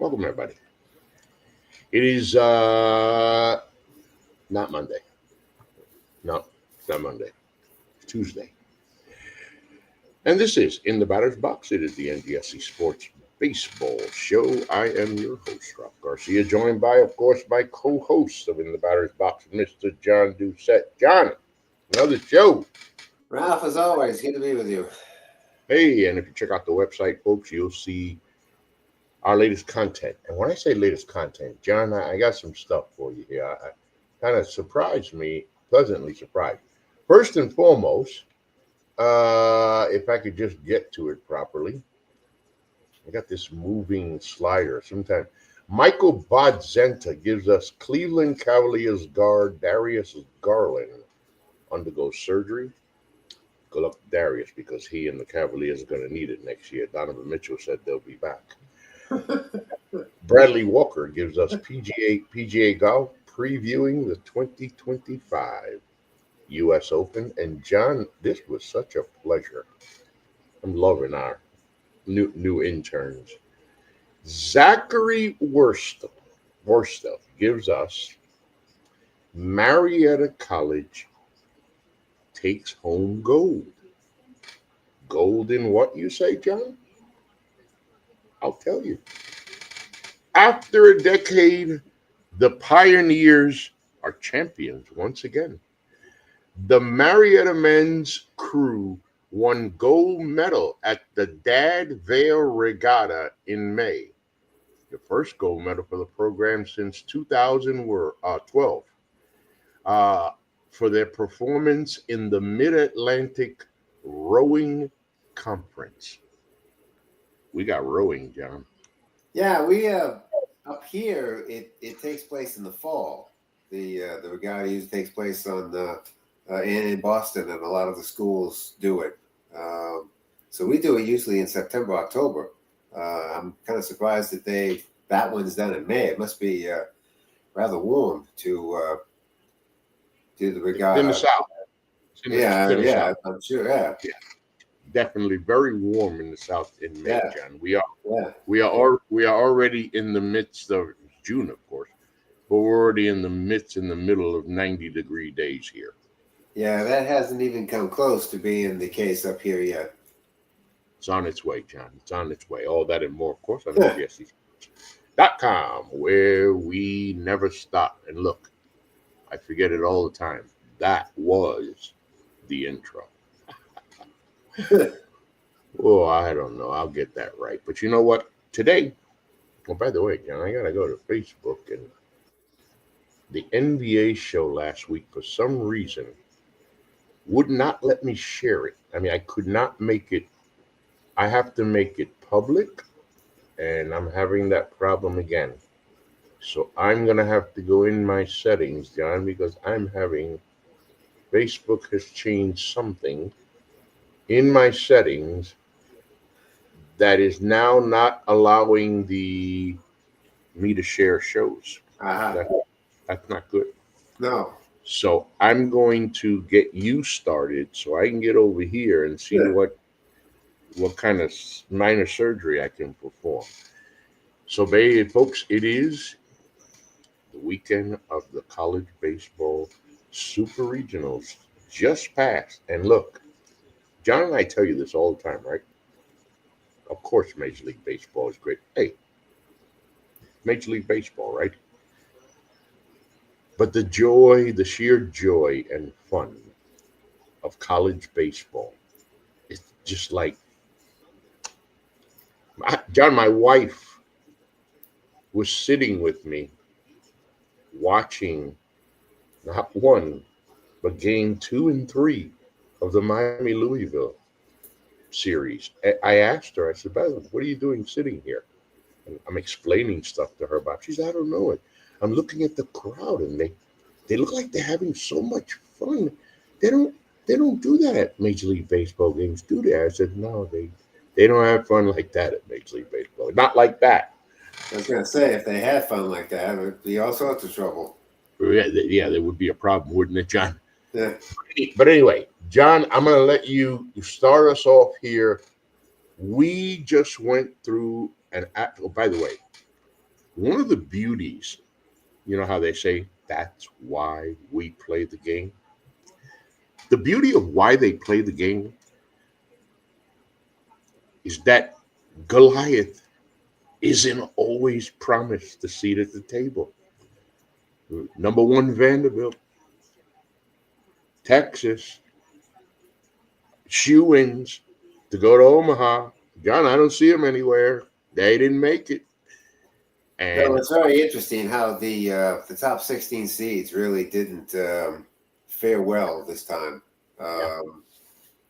Welcome, everybody. It is not Monday. No, it's not Monday. It's Tuesday. And this is In the Batter's Box. It is the NGSC Sports Baseball Show. I am your host, Rob Garcia, joined by, of course, my co-host of In the Batter's Box, Mr. John Doucette. John, another show. Ralph, as always, good to be with you. Hey, and if you check out the website, folks, you'll see our latest content. And when I say latest content, John, I got some stuff for you here. I kind of surprised me, pleasantly surprised. First and foremost, if I could just get to it properly, I got this moving slider. Sometimes Michael Bodzenta gives us Cleveland Cavaliers guard Darius Garland undergoes surgery. Good luck, Darius, because he and the Cavaliers are going to need it next year. Donovan Mitchell said they'll be back. Bradley Walker gives us PGA golf previewing the 2025 U.S. Open. And John, this was such a pleasure. I'm loving our new interns. Zachary Worstell gives us Marietta College takes home gold. Gold in what, you say, John? I'll tell you. After a decade, the Pioneers are champions once again. The Marietta men's crew won gold medal at the Dad Vale Regatta in May. The first gold medal for the program since 2012 for their performance in the Mid-Atlantic Rowing Conference. We got rowing, John. Yeah, we up here. It takes place in the fall. The regatta usually takes place in Boston, and a lot of the schools do it. So we do it usually in September, October. I'm kind of surprised that one's done in May. It must be rather warm to do the regatta. In the south. Yeah, I'm sure. Yeah. Definitely very warm in the south in May, Yeah. John. We are already in the midst of June, of course, but we're already in the middle of 90-degree days here. Yeah, that hasn't even come close to being the case up here yet. It's on its way, John. It's on its way. All that and more, of course, on NGSC.com, where we never stop. And look, I forget it all the time. That was the intro. Oh, I don't know. I'll get that right. But you know what? Today, by the way, John, I got to go to Facebook, and the NBA show last week, for some reason, would not let me share it. I mean, I could not make it. I have to make it public, and I'm having that problem again. So I'm going to have to go in my settings, John, because Facebook has changed something in my settings that is now not allowing me to share shows. Uh-huh. That's not good. No. So I'm going to get you started so I can get over here and see what kind of minor surgery I can perform. So, folks, it is the weekend of the college baseball super regionals just passed. And look, John and I tell you this all the time, right? Of course, Major League Baseball is great. Hey, Major League Baseball, right? But the sheer joy and fun of college baseball is just like, John, my wife was sitting with me watching not one, but game 2 and 3 of the Miami Louisville series. I asked her, I said, Beth, what are you doing sitting here? And I'm explaining stuff to her about. She said, I don't know it. I'm looking at the crowd, and they look like they're having so much fun. They don't do that at Major League Baseball games, do they? I said, no, they don't have fun like that at Major League Baseball. Not like that. I was gonna say, if they had fun like that, it would be all sorts of trouble. Yeah, there would be a problem, wouldn't it, John? Yeah. But anyway, John, I'm going to let you start us off here. We just went through oh, by the way, One of the beauties, you know how they say that's why we play the game. The beauty of why they play the game is that Goliath isn't always promised the seat at the table. Number one, Vanderbilt, Texas, shoe-ins to go to Omaha. John, I don't see them anywhere. They didn't make it. No, And it's very interesting how the top 16 seeds really didn't fare well this time. yeah, Um,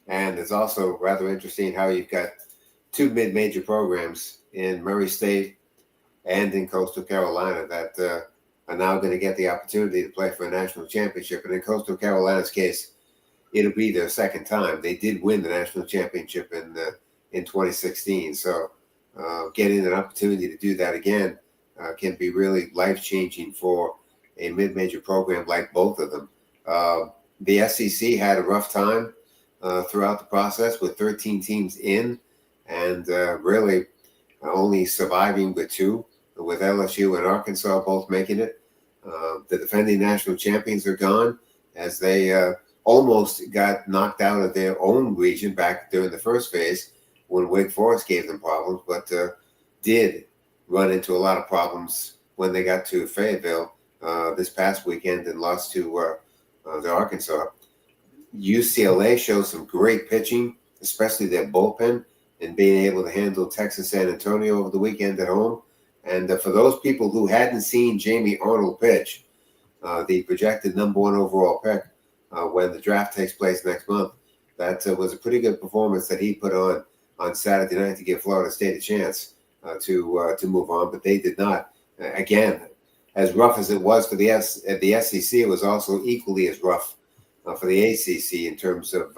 and it's also rather interesting how you've got two mid-major programs in Murray State and in Coastal Carolina that are now going to get the opportunity to play for a national championship. And in Coastal Carolina's case, it'll be their second time. They did win the national championship in 2016, so getting an opportunity to do that again can be really life changing for a mid-major program like both of them. The SEC had a rough time throughout the process with 13 teams in, and really only surviving with two, with LSU and Arkansas both making it. The defending national champions are gone as they almost got knocked out of their own region back during the first phase when Wake Forest gave them problems, but did run into a lot of problems when they got to Fayetteville this past weekend and lost to Arkansas. UCLA shows some great pitching, especially their bullpen, and being able to handle Texas San Antonio over the weekend at home. And for those people who hadn't seen Jamie Arnold pitch, the projected number one overall pick when the draft takes place next month, that was a pretty good performance that he put on Saturday night to give Florida State a chance to move on, but they did not. Again, as rough as it was for the SEC, it was also equally as rough for the ACC in terms of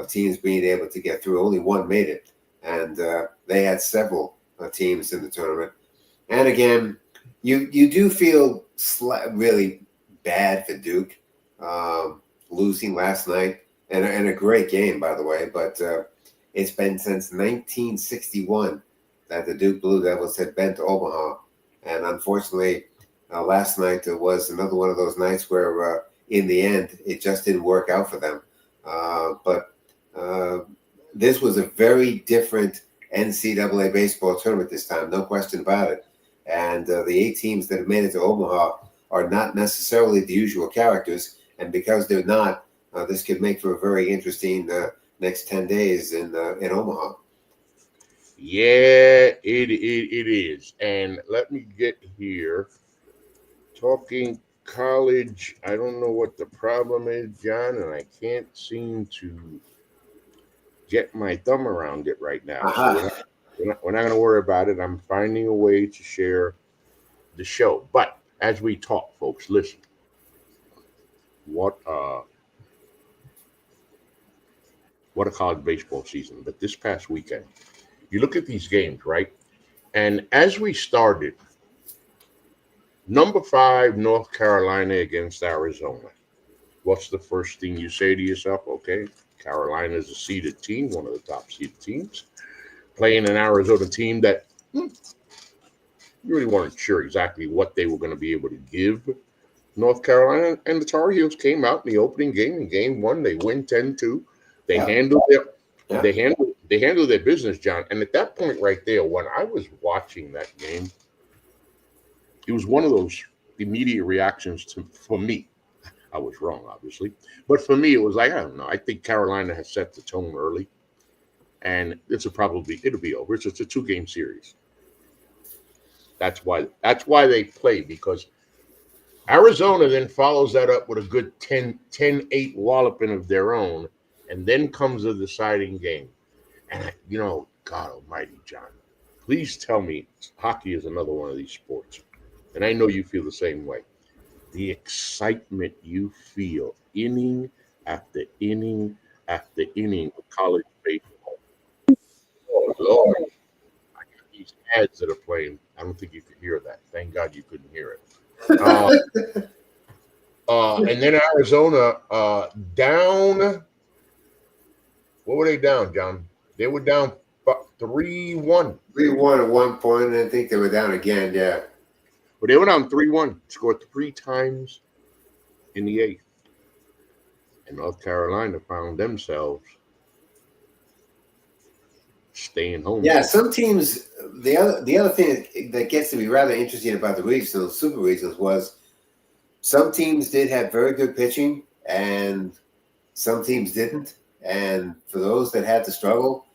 teams being able to get through. Only one made it, and they had several teams in the tournament. And again, you do feel really bad for Duke losing last night, and a great game, by the way. But it's been since 1961 that the Duke Blue Devils had been to Omaha, and unfortunately, last night was another one of those nights where, in the end, it just didn't work out for them. But this was a very different NCAA baseball tournament this time, no question about it. And the 8 teams that have made it to Omaha are not necessarily the usual characters. And because they're not, this could make for a very interesting next 10 days in Omaha. yeah, it is. And let me get here. Talking college, I don't know what the problem is, John, and I can't seem to get my thumb around it right now. So Aha. we're not going to worry about it. I'm finding a way to share the show. But as we talk, folks, listen. What what a college baseball season! But this past weekend, you look at these games, right? And as we started, number 5 North Carolina against Arizona. What's the first thing you say to yourself? Okay, Carolina is a seeded team, one of the top seeded teams, playing an Arizona team that you really weren't sure exactly what they were going to be able to give North Carolina. And the Tar Heels came out in the opening game. In game 1, they win 10-2. They Yeah. handled their Yeah. they handled their business, John. And at that point right there, when I was watching that game, it was one of those immediate reactions for me. I was wrong, obviously, but for me, it was like, I don't know. I think Carolina has set the tone early, and it'll be over. It's just a 2-game series. That's why they play, because Arizona then follows that up with a good 10-8 walloping of their own, and then comes the deciding game. And God Almighty, John, please tell me hockey is another one of these sports, and I know you feel the same way. The excitement you feel inning after inning after inning of college baseball. Oh Lord, I got these ads that are playing. I don't think you could hear that. Thank God you couldn't hear it. And then Arizona down. What were they down, John? They were down 3-1. 3-1 at one point, and I think they were down again. Yeah. But they went on 3-1, scored 3 times in the eighth. And North Carolina found themselves staying home. Yeah, some teams. The other thing that gets to be rather interesting about the regionals, super regionals, was some teams did have very good pitching, and some teams didn't. And for those that had to struggle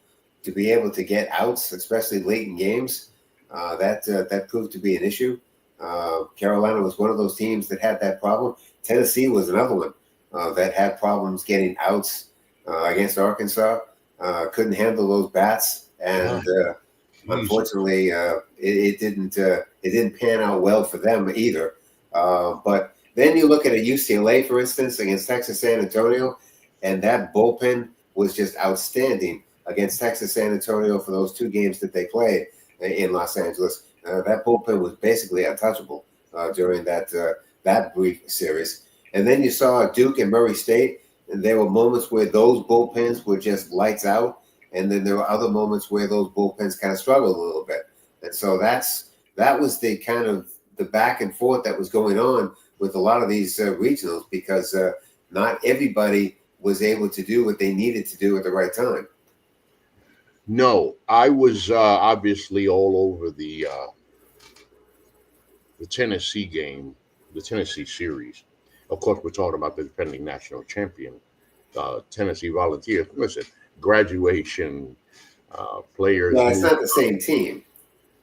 to be able to get outs, especially late in games, that proved to be an issue. Carolina was one of those teams that had that problem. Tennessee was another one that had problems getting outs against Arkansas. Couldn't handle those bats, and unfortunately, it didn't pan out well for them either. But then you look at a UCLA, for instance, against Texas San Antonio, and that bullpen was just outstanding against Texas San Antonio for those 2 games that they played in Los Angeles. That bullpen was basically untouchable during that brief series. And then you saw Duke and Murray State, and there were moments where those bullpens were just lights out, and then there were other moments where those bullpens kind of struggled a little bit. And so that was the kind of the back and forth that was going on with a lot of these regionals, because not everybody was able to do what they needed to do at the right time. No, I was obviously all over the Tennessee game, the Tennessee series. Of course, we're talking about the defending national champion, Tennessee Volunteers. Listen, graduation players. Yeah, it's not the same team.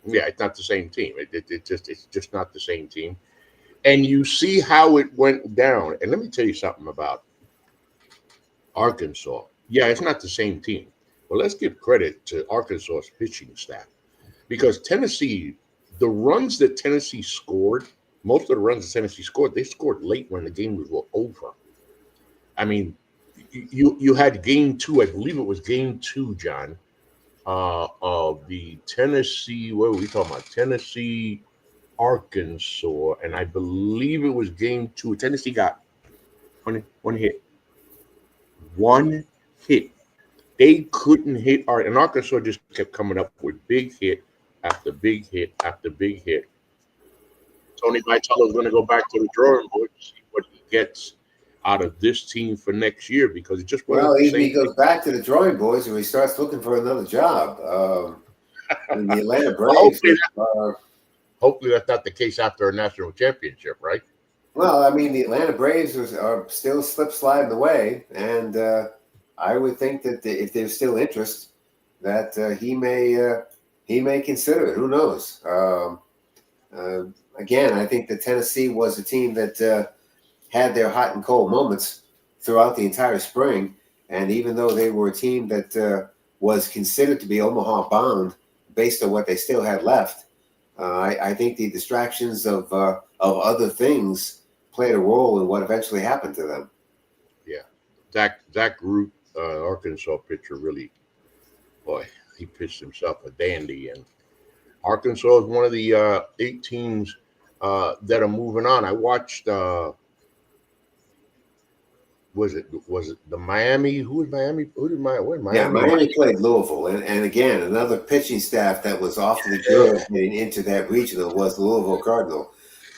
Yeah, it's not the same team. It's just not the same team. And you see how it went down. And let me tell you something about Arkansas. Yeah, it's not the same team. But let's give credit to Arkansas's pitching staff, because Tennessee, the runs that Tennessee scored, most of the runs that Tennessee scored, they scored late when the game was over. I mean, you had game 2, I believe it was game 2, John, of the Tennessee. What were we talking about? Tennessee, Arkansas, and I believe it was game 2. Tennessee got one hit. One hit. They couldn't hit and Arkansas just kept coming up with big hit after big hit after big hit. Tony Vitello is going to go back to the drawing board to see what he gets out of this team for next year, because it just wasn't the same. He goes back to the drawing boards and he starts looking for another job. In the Atlanta Braves. Hopefully that's not the case after a national championship, right? Well, I mean, the Atlanta Braves are still slip sliding away, and I would think that if there's still interest, that he may consider it. Who knows? Again, I think that Tennessee was a team that had their hot and cold moments throughout the entire spring, and even though they were a team that was considered to be Omaha bound based on what they still had left, I think the distractions of other things played a role in what eventually happened to them. Yeah, Zach Root, Arkansas pitcher, really, boy, he pitched himself a dandy. And Arkansas is one of the 8 teams that are moving on. I watched. Was it the Miami? Who was Miami? Who did Miami? Yeah, Miami played Louisville, and again, another pitching staff that was awfully good getting into that regional was the Louisville Cardinal,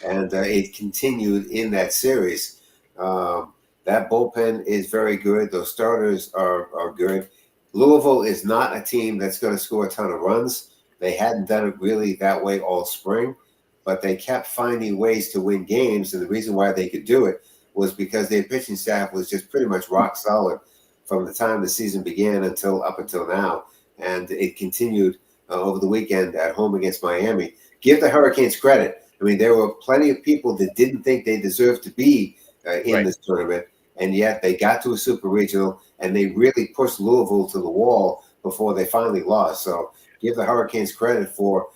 and it continued in that series. That bullpen is very good. Those starters are good. Louisville is not a team that's going to score a ton of runs. They hadn't done it really that way all spring, but they kept finding ways to win games, and the reason why they could do it was because their pitching staff was just pretty much rock solid from the time the season began up until now. And it continued over the weekend at home against Miami. Give the Hurricanes credit. I mean, there were plenty of people that didn't think they deserved to be in this tournament, and yet they got to a super regional, and they really pushed Louisville to the wall before they finally lost. So give the Hurricanes credit for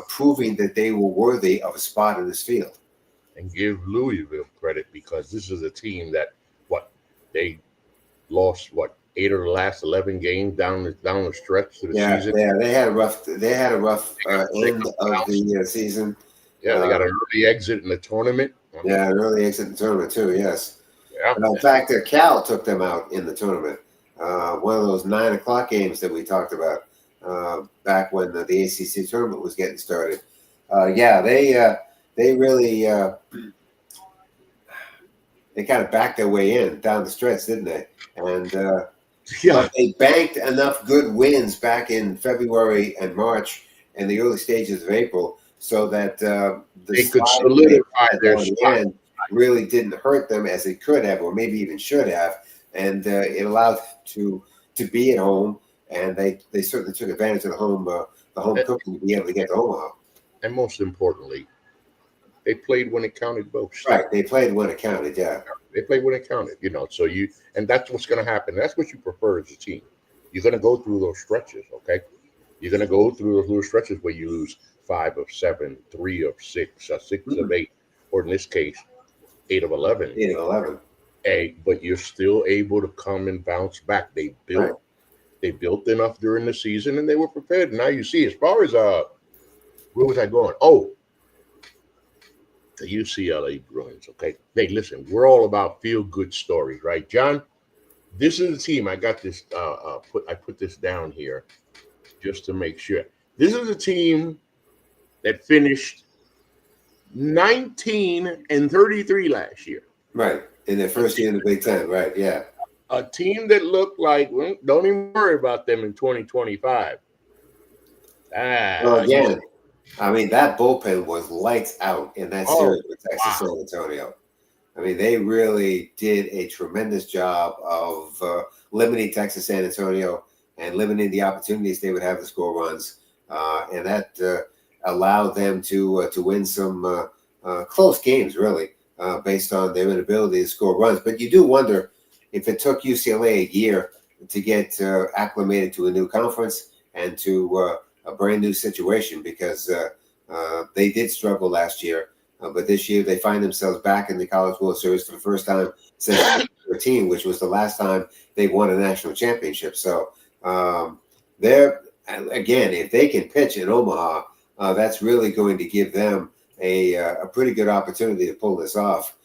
proving that they were worthy of a spot in this field. And give Louisville credit, because this is a team that they lost 8 of the last 11 games down the stretch to the season. Yeah, they had a rough end of the season. Yeah, they got an early exit in the tournament. Yeah, an early exit in the tournament too. Yes. Yeah. In fact, Cal took them out in the tournament. One of those 9 o'clock games that we talked about back when the ACC tournament was getting started. they really they kind of backed their way in down the stretch, didn't they? And Yeah, but they banked enough good wins back in February and March and the early stages of April, so that the they could slide that they solidify had their on the spot. end really didn't hurt them as it could have, or maybe even should have, and it allowed to be at home, and they certainly took advantage of the home And cooking to be able to get to Omaha. and most importantly, they played when it counted most. Right, they played when it counted. Yeah, They played when it counted, So and that's what's going to happen. That's what you prefer as a team. You're going to go through those stretches, okay? You're going to go through those little stretches where you lose 5 of 7, 3 of 6, 6 of 8, or in this case, 8 of 11. 8 of 11. But you're still able to come and bounce back. Right. They built enough during the season, and they were prepared. Now you see, as far as where was I going? Oh, the UCLA Bruins. Okay, hey, listen, we're all about feel good stories, right, John? This is the team. I got this. I put this down here just to make sure. This is a team that finished 19-33 last year. Right. In their first year in the Big Ten. Right. Yeah. A team that looked like, well, don't even worry about them in 2025. Well, Ah, you, again, I mean, that bullpen was lights out in that oh, series with Texas wow. San Antonio. I mean, they really did a tremendous job of limiting Texas San Antonio and limiting the opportunities they would have to score runs, and that allowed them to win some close games, really, based on their inability to score runs. But you do wonder if it took UCLA a year to get acclimated to a new conference and to a brand new situation, because they did struggle last year. But this year they find themselves back in the College World Series for the first time since 2013, which was the last time they won a national championship. So they're, again, if they can pitch in Omaha, that's really going to give them a pretty good opportunity to pull this off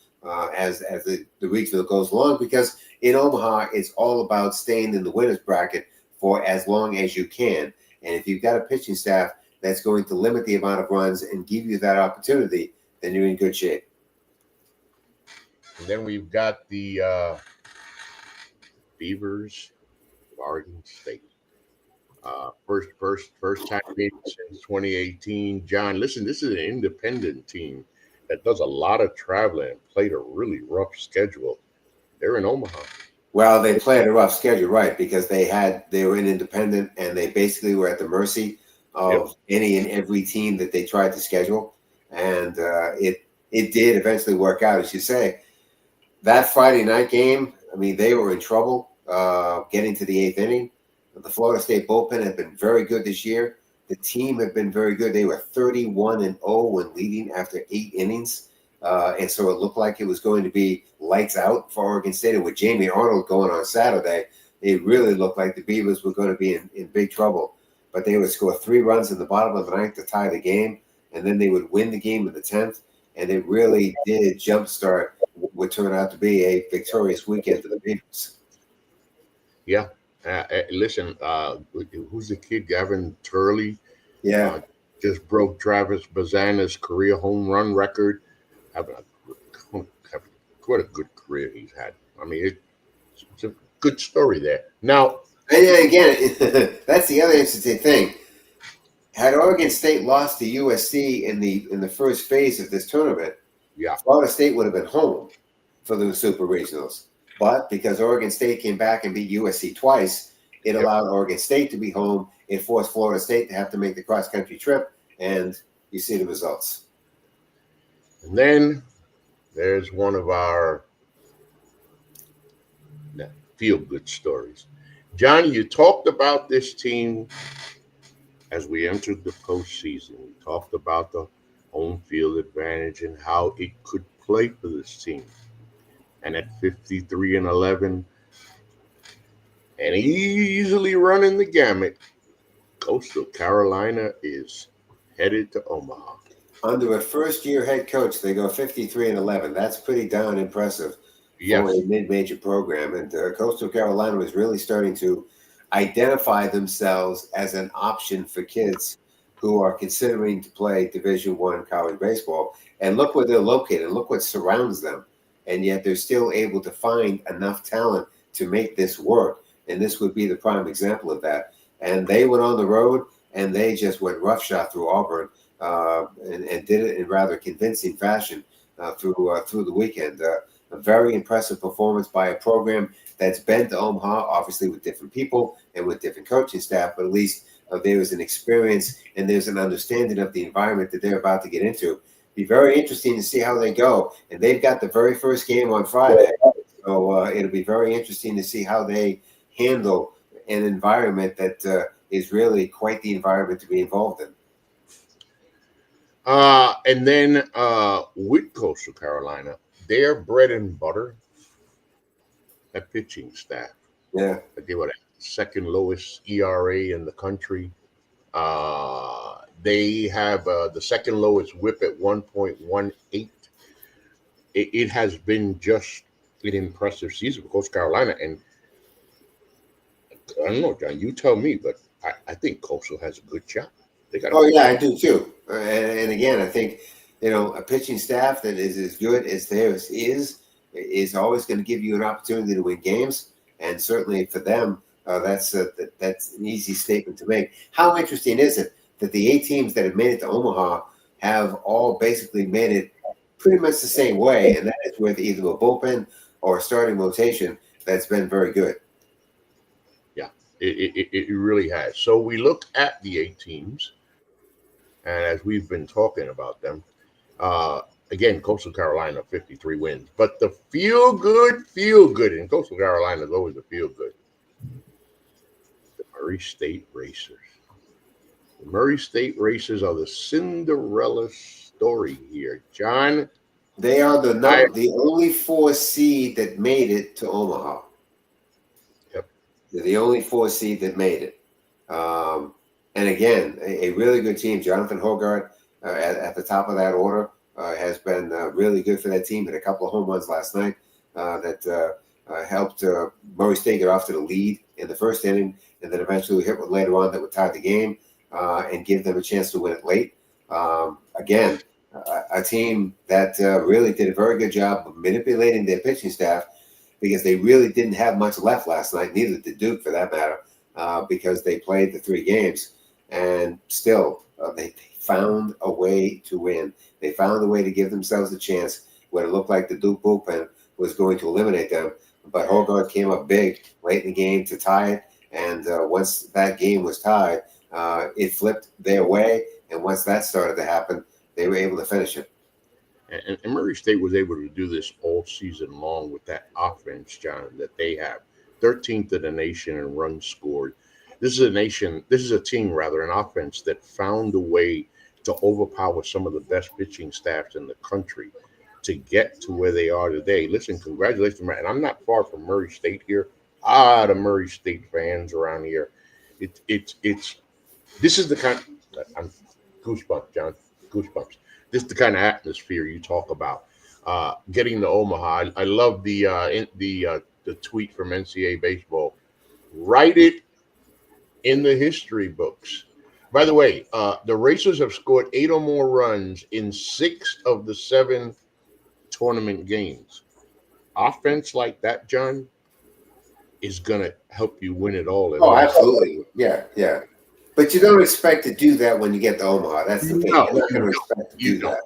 as the regional goes along. Because in Omaha, it's all about staying in the winners bracket for as long as you can. And if you've got a pitching staff that's going to limit the amount of runs and give you that opportunity, then you're in good shape. And then we've got the Beavers of Oregon State. First time meeting since 2018. John, listen, this is an independent team that does a lot of traveling and played a really rough schedule. They're in Omaha. Well, they played a rough schedule, right? Because they were an independent, and they basically were at the mercy Yep. of any and every team that they tried to schedule, and it did eventually work out, as you say. That Friday night game, I mean, they were in trouble getting to the eighth inning. The Florida State bullpen had been very good this year. The team had been very good. They were 31-0 when leading after 8 innings. And so it looked like it was going to be lights out for Oregon State. And with Jamie Arnold going on Saturday, it really looked like the Beavers were going to be in big trouble. But they would score 3 runs in the bottom of the ninth to tie the game, and then they would win the game in the 10th. And it really did jumpstart what would turn out to be a victorious weekend for the Beavers. Yeah. Listen, who's the kid? Gavin Turley. Yeah. Just broke Travis Bazana's career home run record. Having what a good career he's had. I mean, it's a good story there. Now, and again, that's the other interesting thing. Had Oregon State lost to USC in the first phase of this tournament, yeah, Florida State would have been home for the Super Regionals. But because Oregon State came back and beat USC twice, it allowed Oregon State to be home. It forced Florida State to have to make the cross-country trip, and you see the results. And then there's one of our feel-good stories. Johnny, you talked about this team as we entered the postseason. We talked about the home field advantage and how it could play for this team. And at 53-11, and easily running the gamut, Coastal Carolina is headed to Omaha. Under a first-year head coach, they go 53-11. That's pretty darn impressive for a mid-major program. And Coastal Carolina was really starting to identify themselves as an option for kids who are considering to play Division I college baseball. And look where they're located. Look what surrounds them. And yet they're still able to find enough talent to make this work. And this would be the prime example of that. And they went on the road and they just went roughshod through Auburn and did it in rather convincing fashion through the weekend. A very impressive performance by a program that's been to Omaha, obviously with different people and with different coaching staff, but at least there is an experience and there's an understanding of the environment that they're about to get into. Be very interesting to see how they go. And they've got the very first game on Friday. So it'll be very interesting to see how they handle an environment that is really quite the environment to be involved in. And then with Coastal Carolina, their bread and butter, that pitching staff. Yeah. They were the second lowest ERA in the country. They have the second lowest WHIP at 1.18. It has been just an impressive season for Coastal Carolina. And I don't know, John, you tell me, but I think Coastal has a good shot. They got. Oh yeah, I do too. And again, I think a pitching staff that is as good as theirs is always going to give you an opportunity to win games. And certainly for them, that's an easy statement to make. How interesting is it that the 8 teams that have made it to Omaha have all basically made it pretty much the same way, and that is with either a bullpen or a starting rotation that's been very good. Yeah, it really has. So we look at the 8 teams, and as we've been talking about them, again, Coastal Carolina 53 wins, but the feel good in Coastal Carolina is always a feel good. The Murray State Racers. The Murray State Racers are the Cinderella story here, John. They are the only 4 seed that made it to Omaha. Yep. They're the only 4 seed that made it. And again, a really good team. Jonathan Hogart at the top of that order has been really good for that team. Hit a couple of home runs last night that helped Murray State get off to the lead in the first inning, and then eventually hit one later on that would tie the game and give them a chance to win it late. Again, a team that really did a very good job of manipulating their pitching staff because they really didn't have much left last night, neither did Duke for that matter, because they played the 3 games. And still, they found a way to win. They found a way to give themselves a chance when it looked like the Duke bullpen was going to eliminate them. But Hogart came up big late in the game to tie it. And once that game was tied, it flipped their way. And once that started to happen, they were able to finish it. And Murray State was able to do this all season long with that offense, John, that they have. 13th in the nation in runs scored. This is a team, rather, an offense that found a way to overpower some of the best pitching staffs in the country to get to where they are today. Listen, congratulations, and I'm not far from Murray State here. The Murray State fans around here. This is the kind. I'm goosebumps, John. Goosebumps. This is the kind of atmosphere you talk about. Getting to Omaha. I love the tweet from NCAA baseball. Write it in the history books. By the way, the Racers have scored 8 or more runs in 6 of the 7 tournament games. Offense like that, John, is going to help you win it all. Oh, absolutely. Yeah. But you don't expect to do that when you get to Omaha. That's the thing. No, You're not going to expect to do that,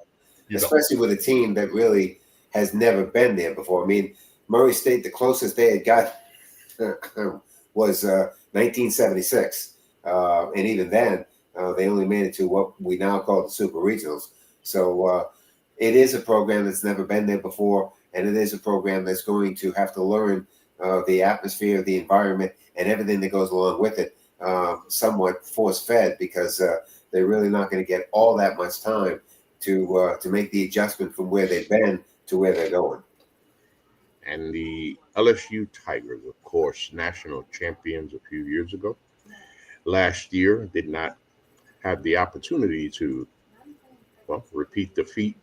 especially with a team that really has never been there before. I mean, Murray State, the closest they had got was 1976. And even then, they only made it to what we now call the Super Regionals. So it is a program that's never been there before, and it is a program that's going to have to learn the atmosphere, the environment, and everything that goes along with it, somewhat force-fed, because they're really not going to get all that much time to make the adjustment from where they've been to where they're going. And the LSU Tigers, of course, national champions a few years ago. Last year, did not have the opportunity to, repeat the feat.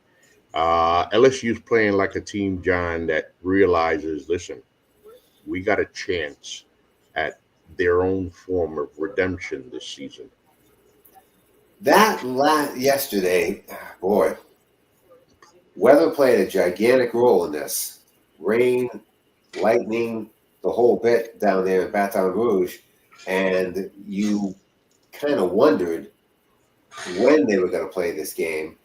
LSU's playing like a team, John, that realizes, listen, we got a chance at their own form of redemption this season. Yesterday, boy, weather played a gigantic role in this. Rain, lightning, the whole bit down there in Baton Rouge, and you kind of wondered when they were going to play this game.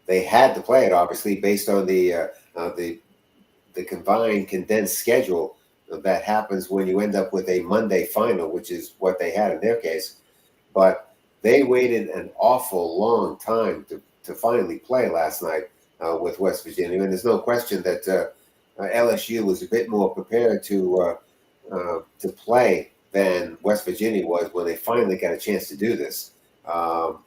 They had to play it, obviously, based on uh, the the combined condensed schedule that happens when you end up with a Monday final, which is what they had in their case. But they waited an awful long time to finally play last night with West Virginia, and there's no question that LSU was a bit more prepared to play than West Virginia was when they finally got a chance to do this. Um,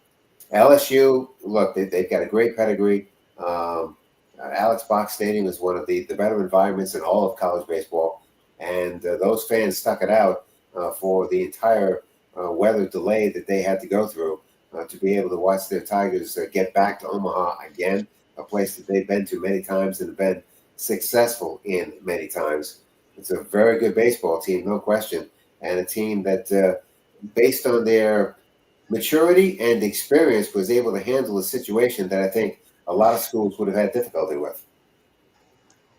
LSU, look, they've got a great pedigree. Alex Box Stadium is one of the better environments in all of college baseball, and those fans stuck it out for the entire weather delay that they had to go through to be able to watch their Tigers get back to Omaha again, a place that they've been to many times and have been successful in many times. It's a very good baseball team, no question, and a team that, based on their maturity and experience, was able to handle a situation that I think a lot of schools would have had difficulty with.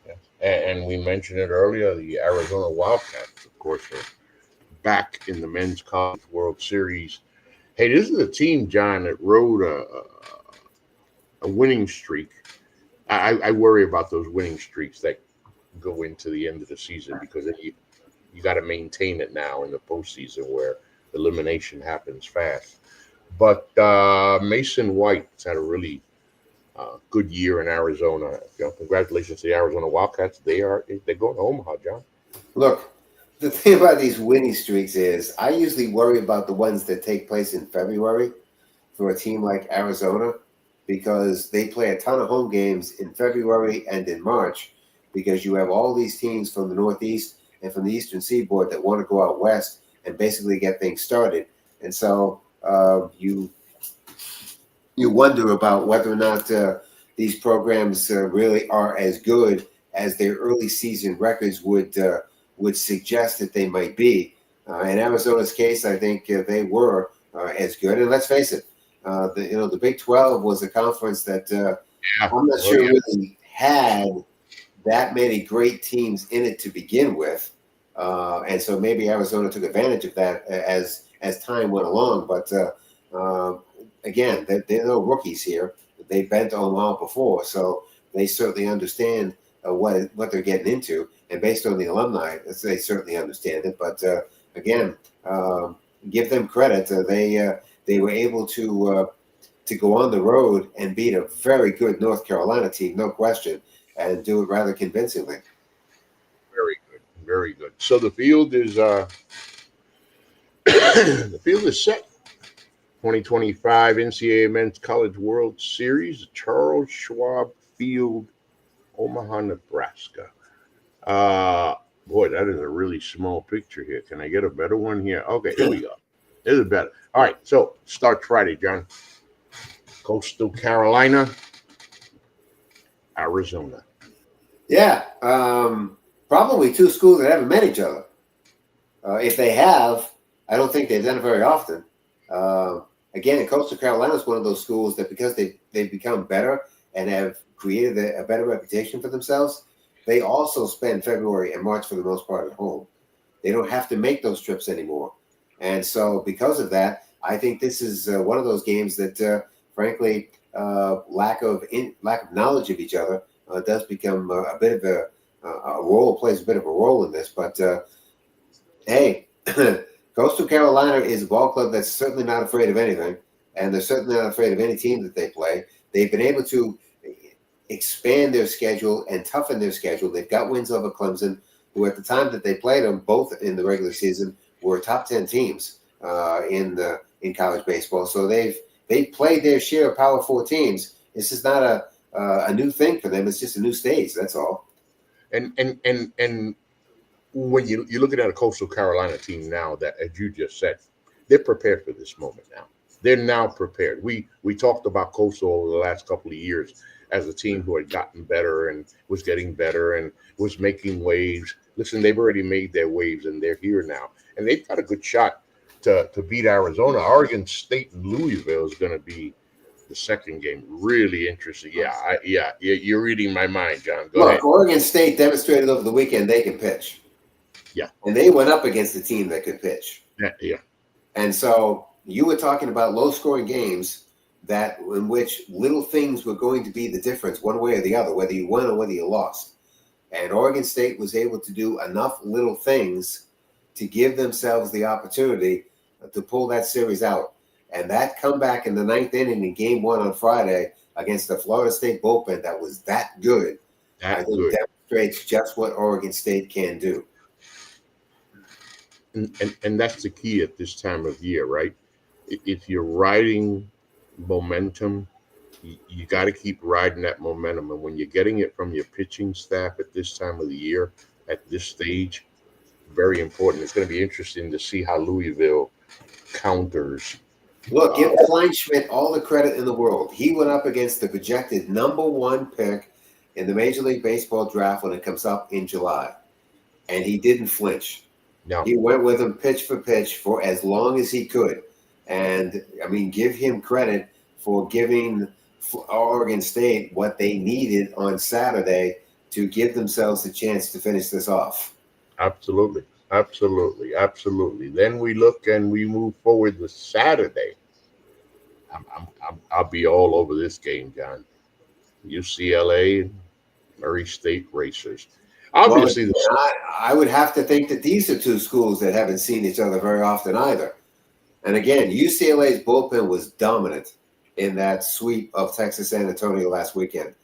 Yeah. And we mentioned it earlier. The Arizona Wildcats, of course, are back in the Men's College World Series. Hey, this is a team, John, that rode a winning streak. I worry about those winning streaks that go into the end of the season because you got to maintain it now in the postseason where elimination happens fast. But Mason White's had a really good year in Arizona. Congratulations to the Arizona Wildcats. They're going to Omaha, John. Look, the thing about these winning streaks is I usually worry about the ones that take place in February for a team like Arizona because they play a ton of home games in February and in March because you have all these teams from the Northeast and from the Eastern Seaboard that want to go out west and basically get things started. And so you wonder about whether or not these programs really are as good as their early season records would suggest that they might be. In Arizona's case, I think they were as good. And let's face it, the Big 12 was a conference that Yeah. I'm not Oh, sure yeah. really had that many great teams in it to begin with, and so maybe Arizona took advantage of that as time went along. But again, they're no rookies here. They've been to Omaha before, so they certainly understand what they're getting into. And based on the alumni, they certainly understand it. But again, um, give them credit. They were able to go on the road and beat a very good North Carolina team, no question, and do it rather convincingly. Very good. Very good. So the field is the field is set. 2025 NCAA Men's College World Series, Charles Schwab Field, Omaha, Nebraska. Uh, Boy, that is a really small picture here. Can I get a better one here? Okay, here we go. This is better. All right, so start Friday, John. Coastal Carolina, Arizona. Yeah, probably two schools that haven't met each other. If they have, I don't think they've done it very often. Uh, Again, Coastal Carolina is one of those schools that because they've become better and have created a better reputation for themselves, they also spend February and March for the most part at home. They don't have to make those trips anymore. And so, because of that, I think this is one of those games that, frankly, lack of knowledge of each other does become a bit of a role plays a bit of a role in this. But hey, Coastal Carolina is a ball club that's certainly not afraid of anything, and they're certainly not afraid of any team that they play. They've been able to expand their schedule and toughen their schedule. They've got wins over Clemson, who at the time that they played them, both in the regular season, were top 10 teams in college baseball. So they've played their share of Power Four teams. This is not a new thing for them. It's just a new stage. That's all. And when you're looking at a Coastal Carolina team now that, as you just said, they're prepared for this moment now. They're now prepared. We talked about Coastal over the last couple of years as a team who had gotten better and was getting better and was making waves. Listen, they've already made their waves and they're here now, and they've got a good shot to beat Arizona. Oregon State and Louisville is going to be the second game. Really interesting. Yeah, you're reading my mind, John. Go ahead. Look, Oregon State demonstrated over the weekend they can pitch. Yeah. And they went up against a team that could pitch. Yeah. And so you were talking about low-scoring games in which little things were going to be the difference one way or the other, whether you won or whether you lost. And Oregon State was able to do enough little things to give themselves the opportunity to pull that series out. And that comeback in the ninth inning in game one on Friday against the Florida State bullpen that was that good, I think demonstrates just what Oregon State can do. And that's the key at this time of year, right? If you're riding momentum, you got to keep riding that momentum. And when you're getting it from your pitching staff at this time of the year, at this stage, very important. It's going to be interesting to see how Louisville counters. Look, give Kleinschmidt all the credit in the world. He went up against the projected #1 pick in the Major League Baseball draft when it comes up in July. And he didn't flinch. No. He went with him pitch for pitch for as long as he could. And, I mean, give him credit for giving Oregon State what they needed on Saturday to give themselves a chance to finish this off. Absolutely. Then we look and we move forward to Saturday. I'll be all over this game, John. UCLA and Murray State Racers. Obviously, I would have to think that these are two schools that haven't seen each other very often either. And again, UCLA's bullpen was dominant in that sweep of Texas San Antonio last weekend.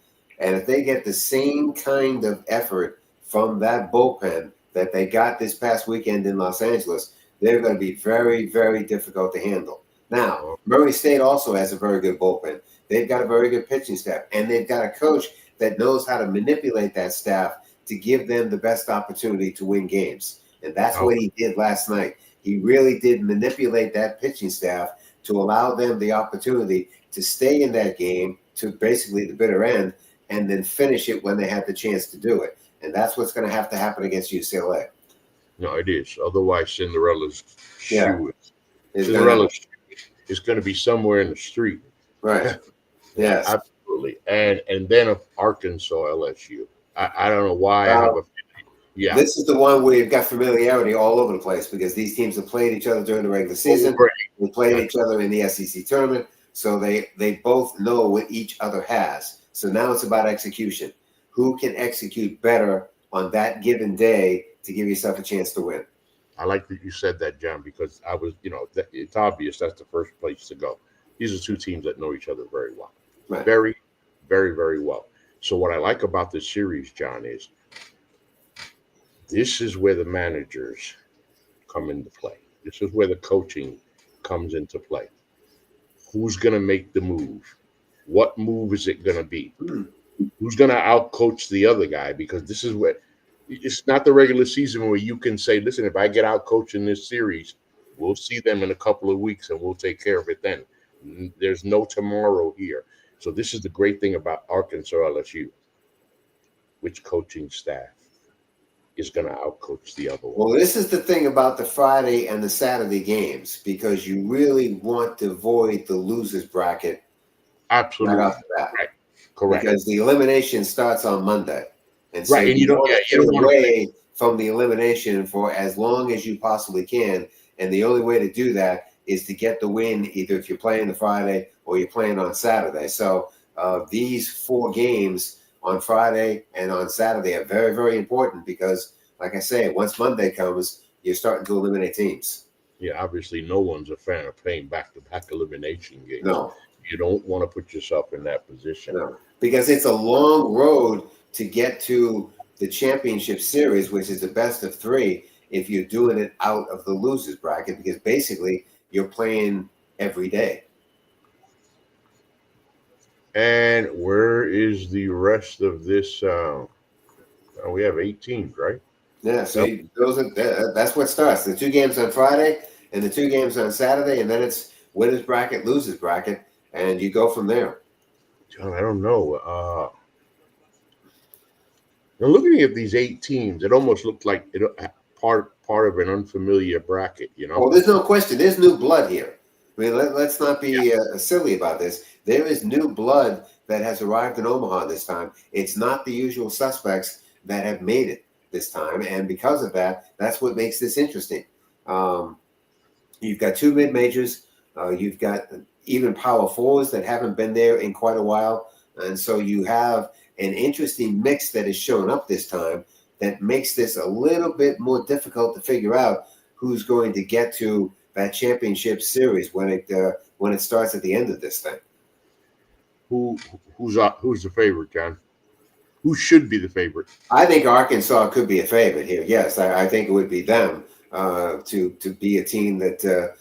And if they get the same kind of effort from that bullpen that they got this past weekend in Los Angeles, they're going to be very, very difficult to handle. Now, Murray State also has a very good bullpen. They've got a very good pitching staff, and they've got a coach that knows how to manipulate that staff to give them the best opportunity to win games. And that's what he did last night. He really did manipulate that pitching staff to allow them the opportunity to stay in that game to basically the bitter end and then finish it when they had the chance to do it. And that's what's going to have to happen against UCLA. No, it is. Otherwise, Cinderella's shoe is going to be somewhere in the street. Right. Yes. Absolutely. And then of Arkansas LSU. I don't know why I have a This is the one where you've got familiarity all over the place because these teams have played each other during the regular season. They played each other in the SEC tournament. So they both know what each other has. So now it's about execution. Who can execute better on that given day to give yourself a chance to win? I like that you said that, John, because I was, it's obvious that's the first place to go. These are two teams that know each other very well. Right. Very, very, very well. So what I like about this series, John, is this is where the managers come into play. This is where the coaching comes into play. Who's going to make the move? What move is it going to be? Who's going to outcoach the other guy? Because this is what it's not the regular season where you can say, listen, if I get outcoached in this series, we'll see them in a couple of weeks and we'll take care of it then. There's no tomorrow here. So this is the great thing about Arkansas LSU. Which coaching staff is going to outcoach the other one? Well, this is the thing about the Friday and the Saturday games because you really want to avoid the losers bracket. Absolutely. Right off the bat. Right. Correct. Because the elimination starts on Monday. And so right. And you don't want away from the elimination for as long as you possibly can. And the only way to do that is to get the win, either if you're playing the Friday or you're playing on Saturday. So these 4 games on Friday and on Saturday are very, very important because, like I say, once Monday comes, you're starting to eliminate teams. Yeah, obviously no one's a fan of playing back-to-back elimination games. No. You don't want to put yourself in that position. No, because it's a long road to get to the championship series, which is the best of 3, if you're doing it out of the losers bracket, because basically you're playing every day. And where is the rest of this? We have 8 teams, right? Yeah, so that's what starts. The 2 games on Friday and the 2 games on Saturday, and then it's winners bracket, losers bracket, and you go from there. John, I don't know. Now looking at these 8 teams, it almost looked like part part of an unfamiliar bracket, you know? Well, there's no question. There's new blood here. I mean, let's not be silly about this. There is new blood that has arrived in Omaha this time. It's not the usual suspects that have made it this time, and because of that, that's what makes this interesting. Um, you've got two mid majors. You've got even power fours that haven't been there in quite a while, and so you have an interesting mix that has shown up this time that makes this a little bit more difficult to figure out who's going to get to that championship series when it starts at the end of this thing. Who's the favorite, John? Who should be the favorite? I think Arkansas could be a favorite here. Yes, I think it would be them to be a team that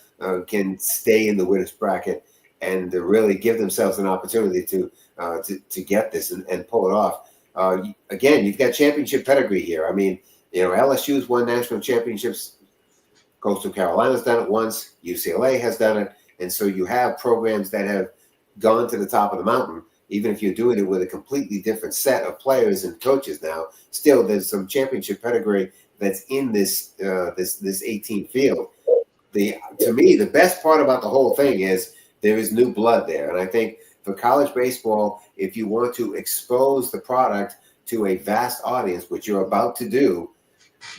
can stay in the winners bracket and to really give themselves an opportunity to get this and pull it off. Again, you've got championship pedigree here. I mean, LSU's won national championships. Coastal Carolina's done it once. UCLA has done it. And so you have programs that have gone to the top of the mountain, even if you're doing it with a completely different set of players and coaches now. Still, there's some championship pedigree that's in this 18 field. To me, the best part about the whole thing is there is new blood there. And I think for college baseball, if you want to expose the product to a vast audience, which you're about to do,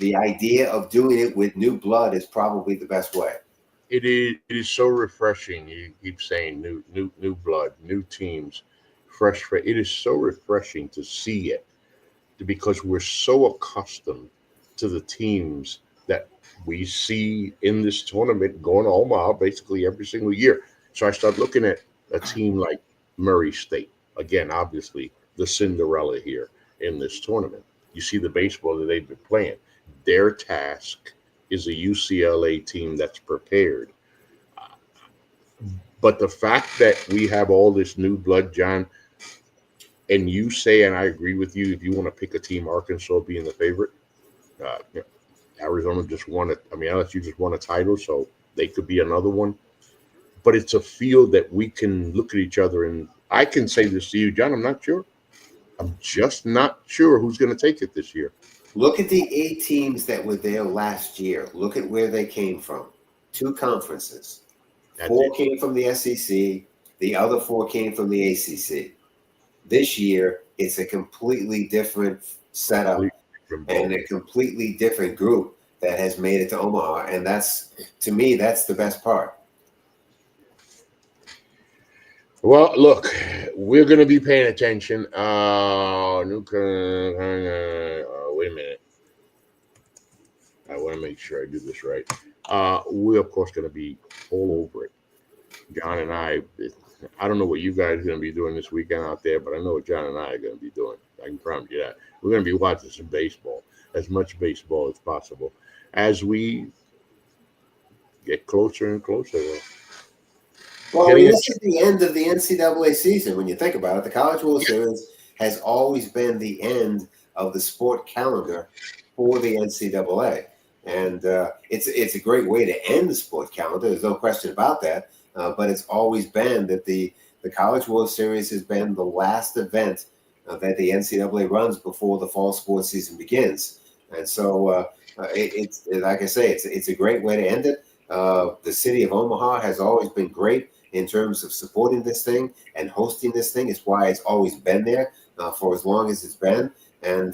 the idea of doing it with new blood is probably the best way. It is so refreshing. You keep saying new blood, new teams, fresh. It is so refreshing to see it because we're so accustomed to the teams that we see in this tournament going to Omaha basically every single year. So I start looking at a team like Murray State. Again, obviously the Cinderella here in this tournament. You see the baseball that they've been playing. Their task is a UCLA team that's prepared. But the fact that we have all this new blood, John, and you say, and I agree with you, if you want to pick a team, Arkansas being the favorite, Arizona just won it. I mean, LSU just won a title, so they could be another one. But it's a field that we can look at each other, and I can say this to you, John, I'm not sure. I'm just not sure who's going to take it this year. Look at the 8 teams that were there last year. Look at where they came from. 2 conferences. 4 came from the SEC. The other 4 came from the ACC. This year, it's a completely different setup and a completely different group that has made it to Omaha. And to me, that's the best part. Well, look, we're going to be paying attention. Wait a minute. I want to make sure I do this right. We're, of course, going to be all over it. John and I don't know what you guys are going to be doing this weekend out there, but I know what John and I are going to be doing. I can promise you that. We're going to be watching some baseball, as much baseball as possible, as we get closer and closer. Well, I mean, this is the end of the NCAA season. When you think about it, the College World Series has always been the end of the sport calendar for the NCAA. And it's a great way to end the sport calendar. There's no question about that. But it's always been that the College World Series has been the last event that the NCAA runs before the fall sports season begins. And so it's like I say, it's a great way to end it. The city of Omaha has always been great in terms of supporting this thing and hosting this thing. It's why it's always been there for as long as it's been. And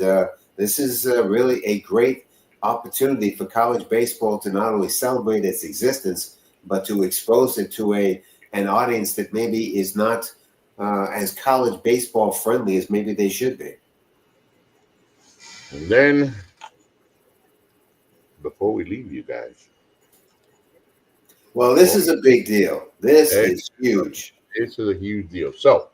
this is really a great opportunity for college baseball to not only celebrate its existence, but to expose it to an audience that maybe is not as college baseball friendly as maybe they should be. And then, before we leave you guys. Well, this is a big deal. This is huge. This is a huge deal. So,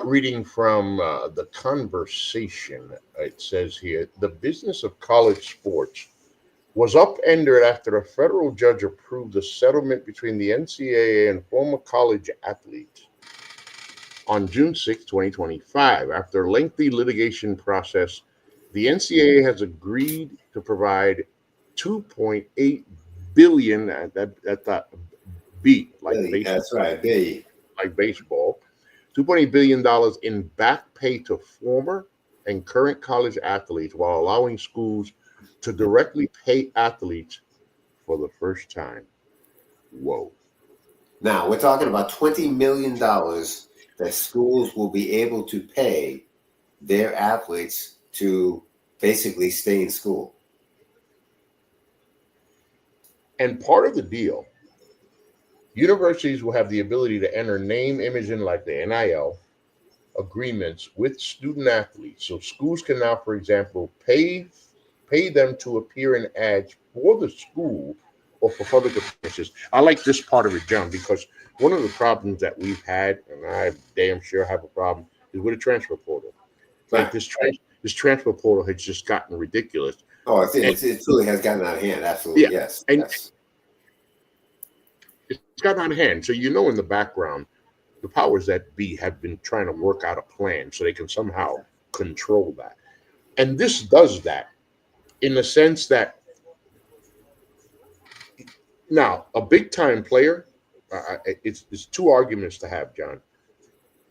reading from The Conversation, it says here, the business of college sports was upended after a federal judge approved a settlement between the NCAA and former college athletes on June 6, 2025. After a lengthy litigation process, the NCAA has agreed to provide $2.8 billion at that B, like baseball. That's right, B. Like baseball. $2.8 billion in back pay to former and current college athletes while allowing schools to directly pay athletes for the first time. Whoa. Now we're talking about $20 million that schools will be able to pay their athletes to basically stay in school. And part of the deal, universities will have the ability to enter name, image, and like the NIL agreements with student athletes. So schools can now, for example, pay them to appear in ads for the school or for public appearances. I like this part of it, John, because one of the problems that we've had, and I damn sure have a problem, is with a transfer portal. Like Right. this transfer portal has just gotten ridiculous. Oh, And it truly has gotten out of hand. Absolutely, yeah, yes, and yes. it's gotten out of hand. So in the background, the powers that be have been trying to work out a plan so they can somehow control that. And this does that in the sense that now a big time player, it's two arguments to have, John.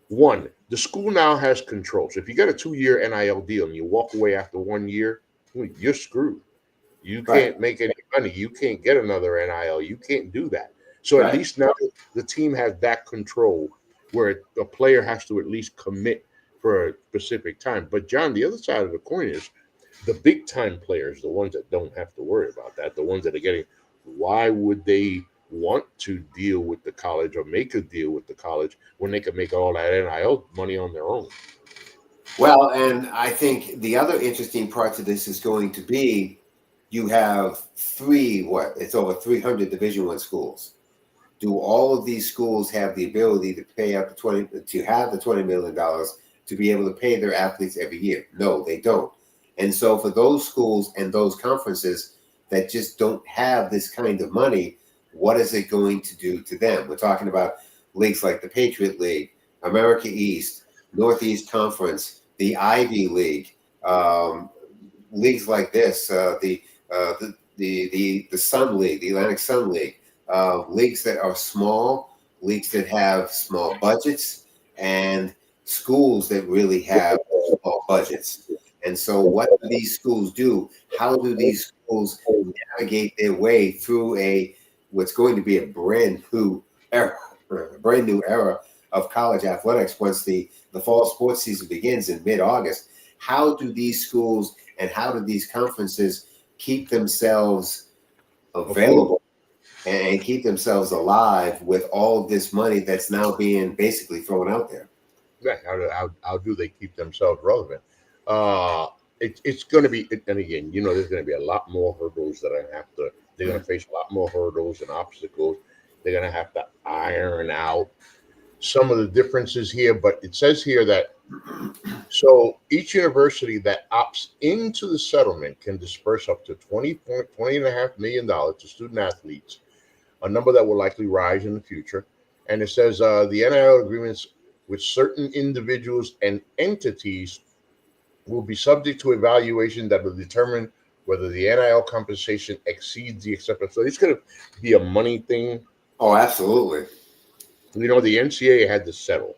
One, the school now has control. So if you got a 2 year NIL deal and you walk away after 1 year, you're screwed. You Right, can't make any money. You can't get another NIL. You can't do that. So at right. least now the team has that control where a player has to at least commit for a specific time. But John, the other side of the coin is the big time players, the ones that don't have to worry about that, the ones that are getting, why would they want to deal with the college or make a deal with the college when they could make all that NIL money on their own? Well, and I think the other interesting part to this is going to be you have it's over 300 Division One schools. Do all of these schools have the ability to pay up to have the $20 million to be able to pay their athletes every year? No, they don't. And so for those schools and those conferences that just don't have this kind of money, what is it going to do to them? We're talking about leagues like the Patriot League, America East, Northeast Conference, the Ivy League, leagues like this, the Sun League, the Atlantic Sun League, leagues that are small, leagues that have small budgets, and schools that really have small budgets. And so, what do these schools do? How do these schools navigate their way through what's going to be a era, brand new era of college athletics once the fall sports season begins in mid-August? How do these schools and how do these conferences keep themselves available and keep themselves alive with all this money that's now being basically thrown out there? Yeah, how do they keep themselves relevant? It's going to be, and again, there's going to be a lot more hurdles that they're going to face a lot more hurdles and obstacles. They're going to have to iron out some of the differences here, but it says here that so each university that opts into the settlement can disperse up to $20.5 million to student athletes, a number that will likely rise in the future. And it says the NIL agreements with certain individuals and entities will be subject to evaluation that will determine whether the NIL compensation exceeds the acceptance. So it's going to be a money thing. Oh, absolutely. The NCAA had to settle.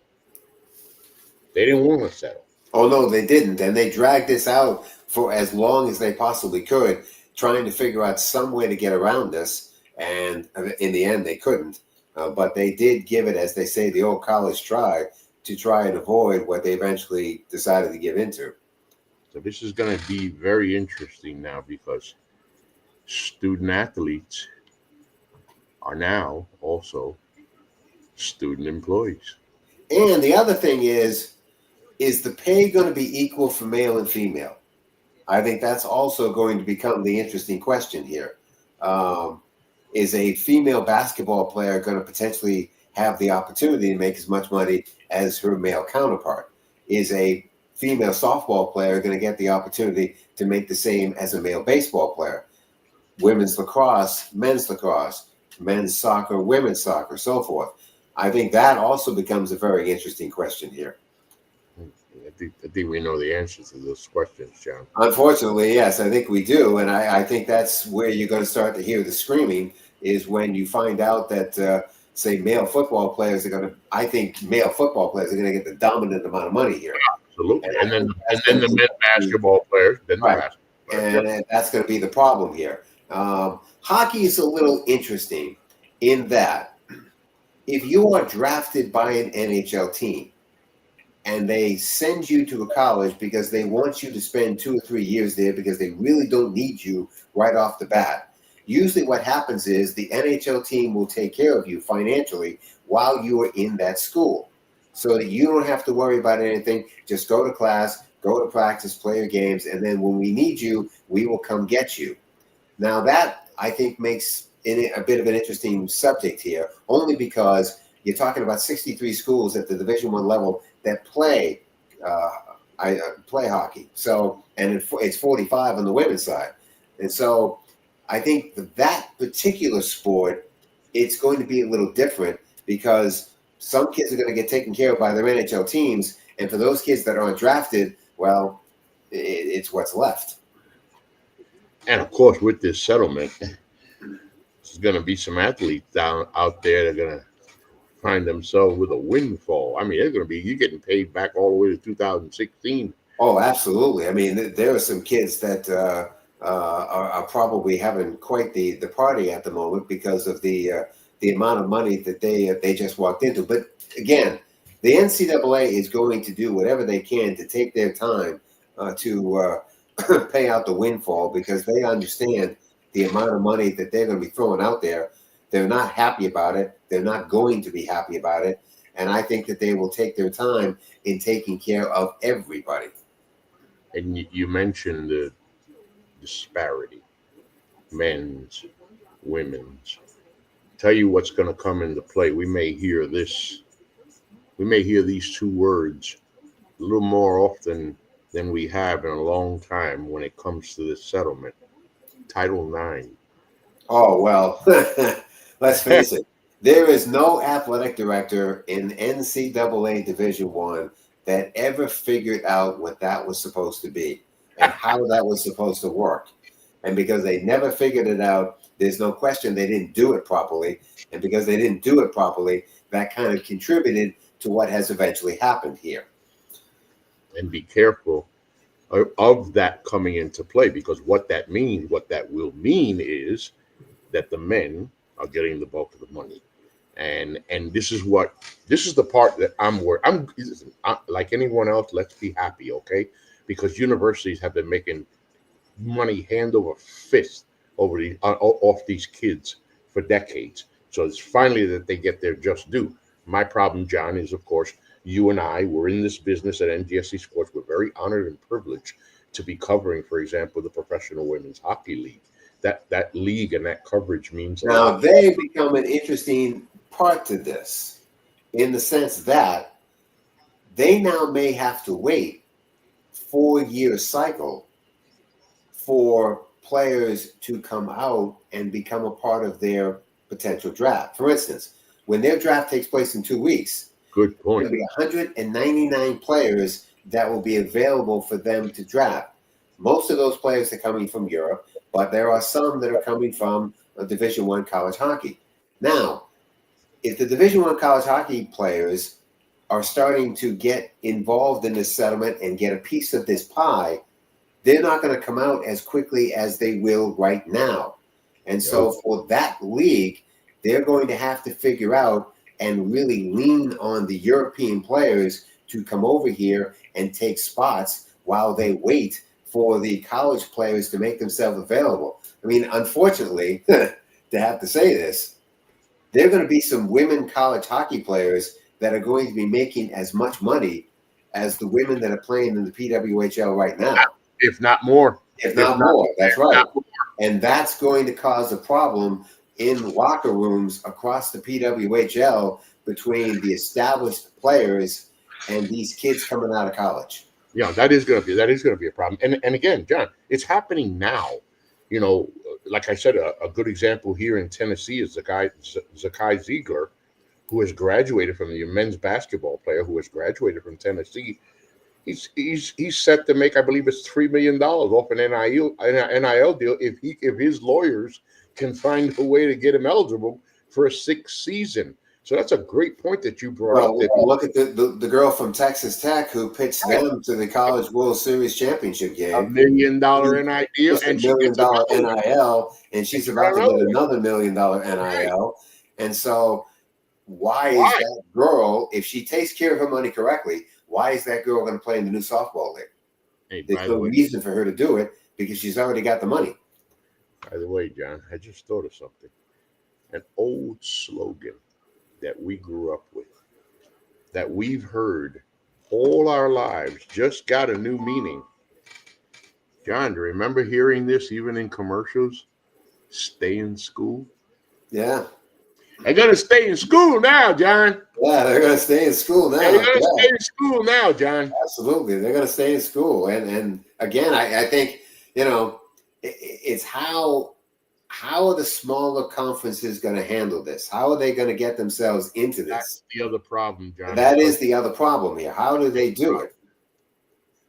They didn't want to settle. Oh, no, they didn't. And they dragged this out for as long as they possibly could, trying to figure out some way to get around this. And in the end, they couldn't. But they did give it, as they say, the old college try to try and avoid what they eventually decided to give into. So this is going to be very interesting now because student athletes are now also student employees. And the other thing is the pay going to be equal for male and female? I think that's also going to become the interesting question here. Is a female basketball player going to potentially have the opportunity to make as much money as her male counterpart? Is a female softball player going to get the opportunity to make the same as a male baseball player? Women's lacrosse, men's soccer, women's soccer, so forth. I think that also becomes a very interesting question here. I think we know the answers to those questions, John. Unfortunately, yes, I think we do. And I think that's where you're going to start to hear the screaming is when you find out that, say, male football players are going to, I think male football players are going to get the dominant amount of money here. Absolutely. And then the men basketball players, then right. the basketball. and that's going to be the problem here. Hockey is a little interesting in that if you are drafted by an NHL team and they send you to a college because they want you to spend 2 or 3 years there because they really don't need you right off the bat. Usually what happens is the NHL team will take care of you financially while you are in that school so that you don't have to worry about anything. Just go to class, go to practice, play your games, and then when we need you, we will come get you. Now that I think makes it a bit of an interesting subject here, only because you're talking about 63 schools at the Division One level that play play hockey. So, and it's 45 on the women's side, and so I think that particular sport, it's going to be a little different because some kids are going to get taken care of by their NHL teams, and for those kids that aren't drafted, well, it's what's left. And of course, with this settlement, there's going to be some athletes down out there that are going to find themselves with a windfall. I mean, they're going to be you're getting paid back all the way to 2016. Oh, absolutely. I mean, there are some kids that are probably having quite the party at the moment because of the amount of money that they just walked into. But again, the NCAA is going to do whatever they can to take their time to pay out the windfall because they understand the amount of money that they're going to be throwing out there. They're not happy about it. They're not going to be happy about it. And I think that they will take their time in taking care of everybody. And you mentioned the disparity, men's, women's. Tell you what's going to come into play. We may hear this. We may hear these two words a little more often than we have in a long time when it comes to this settlement. Title IX. Oh, well, let's face it. There is no athletic director in NCAA Division One that ever figured out what that was supposed to be and how that was supposed to work. And because they never figured it out, there's no question they didn't do it properly. And because they didn't do it properly, that kind of contributed to what has eventually happened here. And be careful of that coming into play because what that means, what that will mean is that the men are getting the bulk of the money. And this is the part that I'm worried. I, like anyone else. Let's be happy, okay? Because universities have been making money hand over fist over off these kids for decades. So it's finally that they get their just due. My problem, John, is of course you and I were in this business at NGSC Sports. We're very honored and privileged to be covering, for example, the Professional Women's Hockey League. That league and that coverage means a Now, lot. they become an interesting part to this in the sense that they now may have to wait 4-year cycle for players to come out and become a part of their potential draft. For instance, when their draft takes place in 2 weeks, Good there'll point. be 199 players that will be available for them to draft. Most of those players are coming from Europe, but there are some that are coming from Division One college hockey. Now, if the Division One college hockey players are starting to get involved in this settlement and get a piece of this pie, they're not going to come out as quickly as they will right now. And so for that league, they're going to have to figure out and really lean on the European players to come over here and take spots while they wait for the college players to make themselves available. I mean, unfortunately, to have to say this, there are going to be some women college hockey players that are going to be making as much money as the women that are playing in the PWHL right now. If not more. If not more, that's right. Not more. And that's going to cause a problem in locker rooms across the PWHL between the established players and these kids coming out of college. Yeah, that is going to be a problem. And again, John, it's happening now. You know, like I said, a good example here in Tennessee is the guy Zakai Ziegler, who has graduated from the men's basketball player who has graduated from Tennessee. He's set to make, I believe it's $3 million off an NIL deal if his lawyers can find a way to get him eligible for a sixth season. So that's a great point that you brought up. Well, That look at the girl from Texas Tech who pitched them to the College World Series championship $1 game. million NIL deal, Just a and she million gets dollar another one, NIL, and and she's she got about to get another one. another $1 million Right? NIL. And so, why is Why? that girl, if she takes care of her money correctly, why is that girl going to play in the new softball league? Hey, There's no reason for her to do it because she's already got the money. by the way, John, I just thought of something. An old slogan that we grew up with, that we've heard all our lives, just got a new meaning. John, do you remember hearing this even in commercials? Stay in school. Yeah. I gotta stay in school now, John. Yeah, they're going to stay in school Yeah, you now. gotta Yeah, stay in school now, John. absolutely. They're going to stay in school. And again, I think, it's how are the smaller conferences going to handle this? How are they going to get themselves into That's this? the other problem, John. That Because is the other problem here. How do they do it?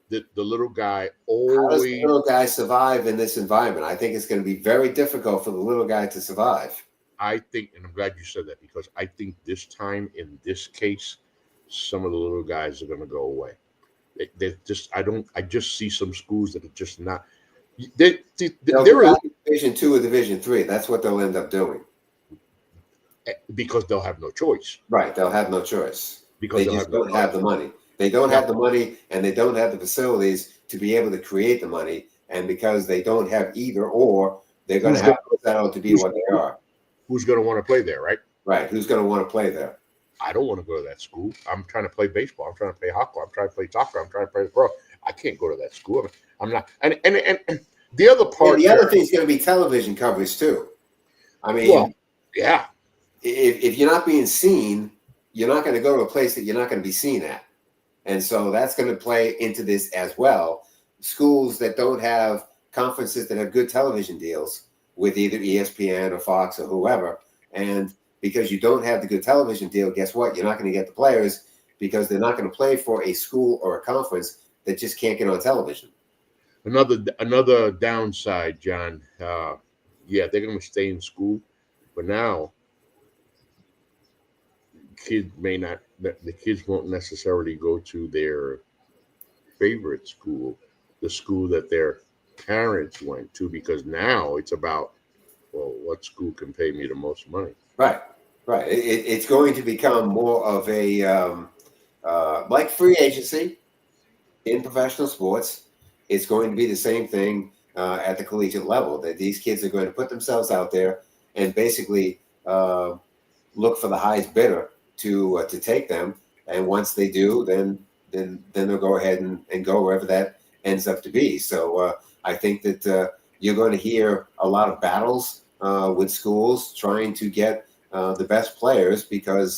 the little guy How does the always, little guy survive in this environment? I think it's going to be very difficult for the little guy to survive. I think, and I'm glad you said that because I think this time in this case, some of the little guys are gonna go away. They just, I just see some schools that are just not. They'll They're go back to Division Two or Division Three. That's what they'll end up doing. because they'll have no choice. Right. They'll have no choice. Because They they'll just have no don't have the money. They don't Now, have the money and they don't have the facilities to be able to create the money. And because they don't have either or, they're going to who's have gonna to settle to be who's, what they are. who's gonna want to play there, right? Right. Who's going to want to play there? I don't want to go to that school. I'm trying to play baseball. I'm trying to play hockey. I'm trying to play soccer. I'm trying to play pro. I can't go to that school. I'm not. And the other And part, the other Jared, thing is going to be television coverage too. I mean, well, yeah, if you're not being seen, you're not going to go to a place that you're not going to be seen at. And so that's going to play into this as well. Schools that don't have conferences that have good television deals with either ESPN or Fox or whoever. And because you don't have the good television deal, guess what? You're not going to get the players because they're not going to play for a school or a conference that just can't get on television. another downside, John. Yeah, they're going to stay in school, but now kids may not. The kids won't necessarily go to their favorite school, the school that their parents went to, because now it's about, well, what school can pay me the most money? Right, right. It's going to become more of a like free agency in professional sports. It's going to be the same thing at the collegiate level. That these kids are going to put themselves out there and basically look for the highest bidder to take them. And once they do, then they'll go ahead and go wherever that ends up to be. So I think that you're going to hear a lot of battles with schools trying to get the best players because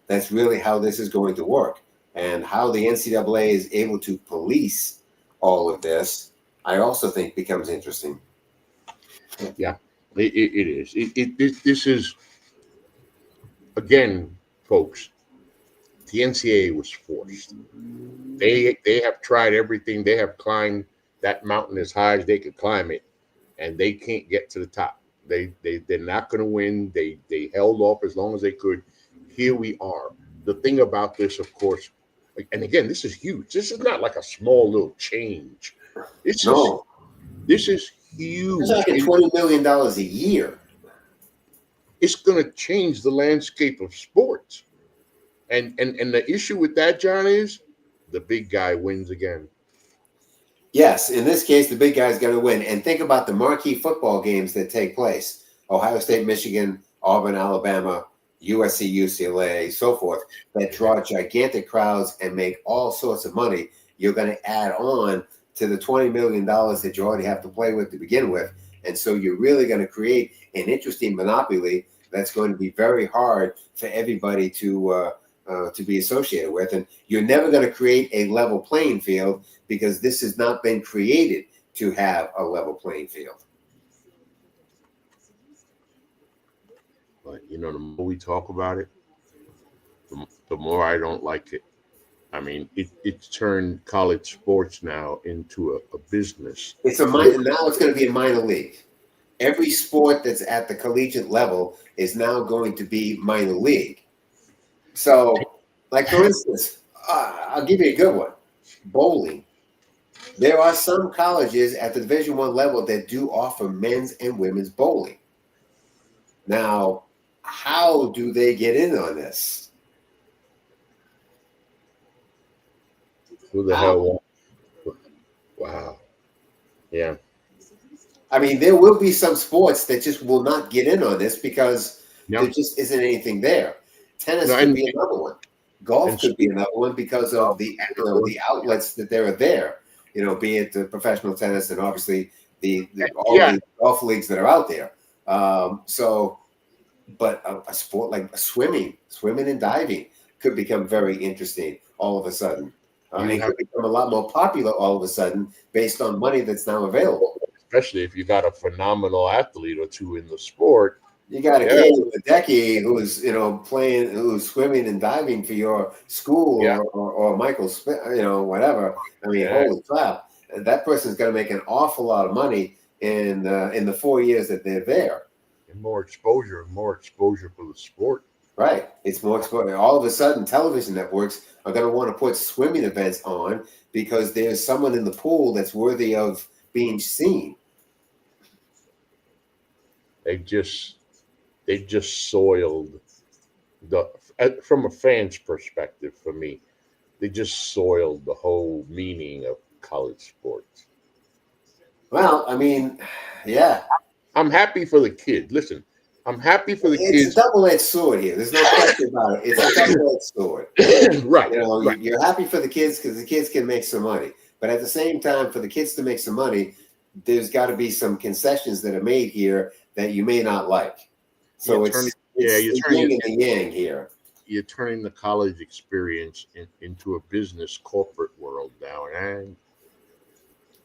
that's really how this is going to work. And how the NCAA is able to police all of this, I also think becomes interesting. Yeah, it is. This is, again, folks. The NCAA was forced. They have tried everything. They have climbed that mountain as high as they could climb it, and they can't get to the top. They're not going to win. They held off as long as they could. Here we are. The thing about this, of course, and again, this is huge. This is not like a small little change. This is No, this is it's huge. like $20 million a year. It's going to change the landscape of sports. And the issue with that, John, is the big guy wins again. Yes, in this case, the big guy's going to win. And think about the marquee football games that take place: Ohio State, Michigan, Auburn, Alabama, USC, UCLA, so forth, that draw gigantic crowds and make all sorts of money. You're going to add on to the $20 million that you already have to play with to begin with. And so you're really going to create an interesting monopoly that's going to be very hard for everybody to be associated with. And you're never going to create a level playing field because this has not been created to have a level playing field. But the more we talk about it, the more I don't like it. I mean, it's turned college sports now into a business. It's a minor, now it's going to be a minor league. Every sport that's at the collegiate level is now going to be minor league. So, like for instance, I'll give you a good one: bowling. There are some colleges at the Division I level that do offer men's and women's bowling. Now, how do they get in on this? Who the How? hell? Wow. Yeah. I mean, there will be some sports that just will not get in on this because there Yeah. just isn't anything there. Tennis No, could be another one. Golf and could be another one because of the the yeah. outlets that there are there. Be it the professional tennis and obviously all Yeah. the golf leagues that are out there. So, but a sport like swimming and diving could become very interesting all of a sudden, You and have, could become a lot more popular all of a sudden based on money that's now available. especially if you got a phenomenal athlete or two in the sport. You got a Yeah. kid with a decade who's playing, who's swimming and diving for your school Yeah. or Michael Smith, whatever. I mean, Yeah. holy crap, that person's going to make an awful lot of money in the 4 years that they're there. And more exposure for the sport. Right, it's more exposure. All of a sudden, television networks are going to want to put swimming events on because there's someone in the pool that's worthy of being seen. They just they just soiled the from a fan's perspective for me. They just soiled the whole meaning of college sports. Well, I mean, yeah, I'm happy for the kid. Listen, I'm happy for the it's a kids. double-edged sword here. There's no question about it. It's a double-edged sword. Right, right. You're happy for the kids because the kids can make some money. But at the same time, for the kids to make some money, there's got to be some concessions that are made here that you may not like. So Yeah, it's the yin and the yang here. you're turning the college experience into a business corporate world now, and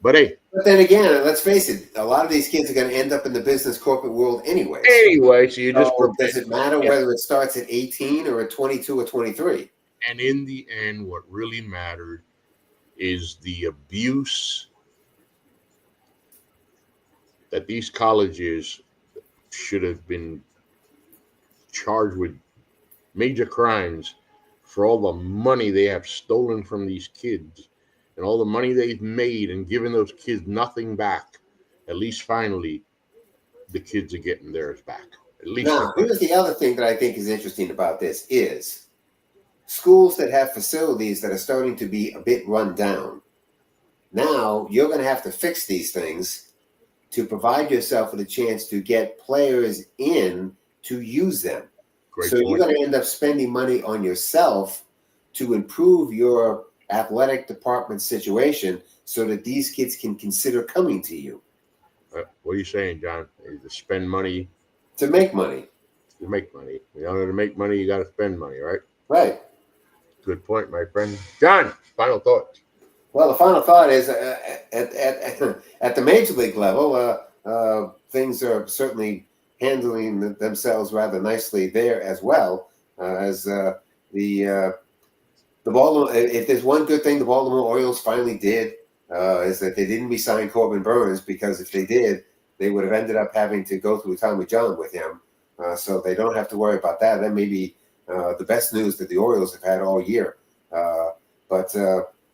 but hey, But then again, let's face it, a lot of these kids are going to end up in the business corporate world anyways. anyway, so you just So prepare. does it matter Yeah. whether it starts at 18 or at 22 or 23? And in the end, what really mattered is the abuse that these colleges should have been charged with major crimes for all the money they have stolen from these kids and all the money they've made and given those kids nothing back. At least finally, the kids are getting theirs back. At least Now, here's the other thing that I think is interesting about this is schools that have facilities that are starting to be a bit run down. Now you're going to have to fix these things to provide yourself with a chance to get players in to use them. great So you're point. going to end up spending money on yourself to improve your athletic department situation so that these kids can consider coming to you What are you saying, John? To spend money to make money. to make money. In order to make money, you got to spend money, right? Right. Good point, my friend. John, final thoughts. Well, the final thought is at the major league level, things are certainly handling themselves rather nicely there as well. As the Baltimore, if there's one good thing the Baltimore Orioles finally did, is that they didn't resign Corbin Burns, because if they did, they would have ended up having to go through Tommy John with him. So they don't have to worry about that. That may be the best news that the Orioles have had all year. But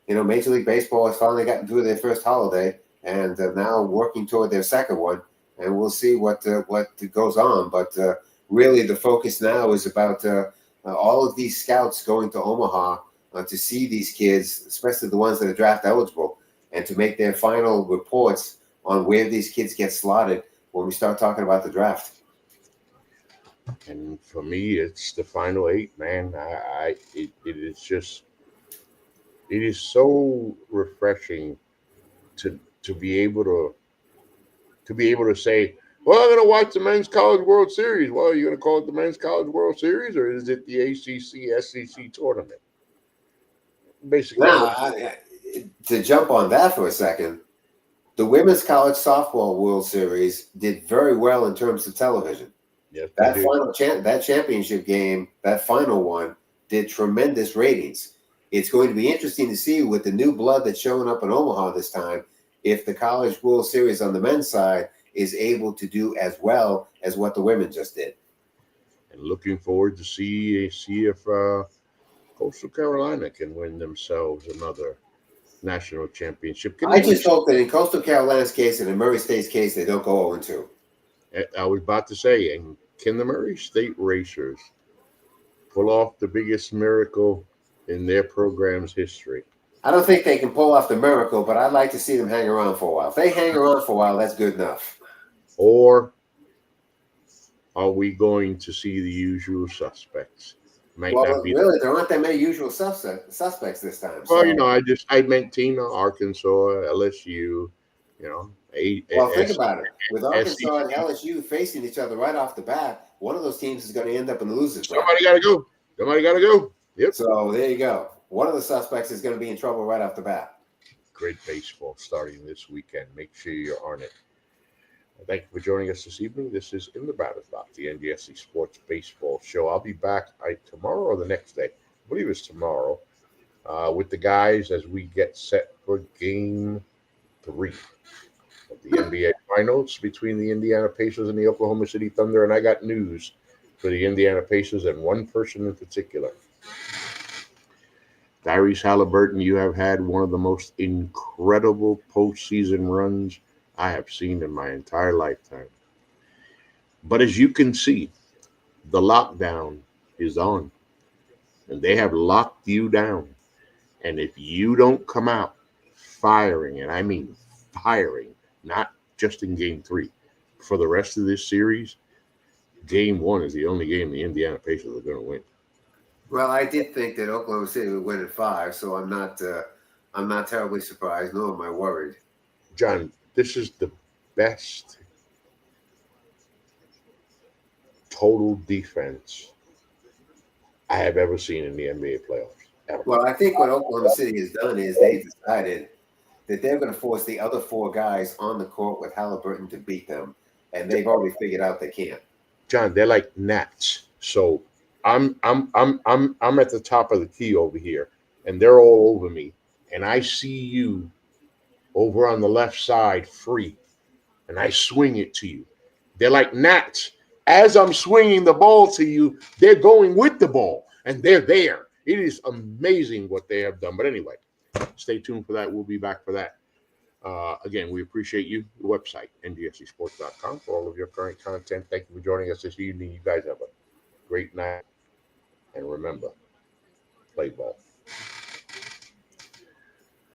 Major League Baseball has finally gotten through their first holiday and now working toward their second one, and we'll see what goes on. But really, the focus now is about all of these scouts going to Omaha to see these kids, especially the ones that are draft eligible, and to make their final reports on where these kids get slotted when we start talking about the draft. And for me, it's the final eight, man. It is just, it is so refreshing to be able to say, well, I'm going to watch the Men's College World Series. Well, are you going to call it the Men's College World Series, or is it the ACC SEC tournament? Basically, Now, to jump on that for a second, the Women's College Softball World Series did very well in terms of television. yes, That that championship game, that final one, did tremendous ratings. It's going to be interesting to see with the new blood that's showing up in Omaha this time, if the College World Series on the men's side is able to do as well as what the women just did. and looking forward to see if Coastal Carolina can win themselves another national championship. Can the I Murray just hope that in Coastal Carolina's case and in Murray State's case, they don't go 0-2. I was about to say, and can the Murray State Racers pull off the biggest miracle in their program's history? I don't think they can pull off the miracle, but I'd like to see them hang around for a while. If they hang around for a while, that's good enough. Or are we going to see the usual suspects? Might Well, not be. really, there aren't that many usual suspects this time. Well, So, I meant Arkansas, LSU, well, think about it. With SEC. Arkansas and LSU facing each other right off the bat, one of those teams is going to end up in the losers bracket. Somebody got to go. Somebody got to go. Yep. So there you go. One of the suspects is going to be in trouble right off the bat. Great baseball starting this weekend. Make sure you're on it. Thank you for joining us this evening. This is In the Batter's Box, the NDSC Sports Baseball Show. I'll be back tomorrow or the next day. I believe it's tomorrow with the guys as we get set for Game 3 of the NBA Finals between the Indiana Pacers and the Oklahoma City Thunder. And I got news for the Indiana Pacers and one person in particular. Tyrese Halliburton, you have had one of the most incredible postseason runs I have seen in my entire lifetime. But as you can see, the lockdown is on, and they have locked you down. And if you don't come out firing, and I mean firing, not just in Game 3, for the rest of this series, Game 1 is the only game the Indiana Pacers are going to win. Well, I did think that Oklahoma City would win in 5, so I'm not terribly surprised, nor am I worried. John, this is the best total defense I have ever seen in the NBA playoffs. Ever. Well, I think what Oklahoma City has done is they've decided that they're going to force the other 4 guys on the court with Halliburton to beat them, and they've already figured out they can't. John, they're like gnats. So I'm at the top of the key over here, and they're all over me, and I see you over on the left side free, and I swing it to you. They're like gnats. As I'm swinging the ball to you, they're going with the ball, and they're there. It is amazing what they have done. But anyway, stay tuned for that. We'll be back for that. Again, we appreciate you. The website, ndscsports.com, for all of your current content. Thank you for joining us this evening. You guys have a great night. And remember, play ball.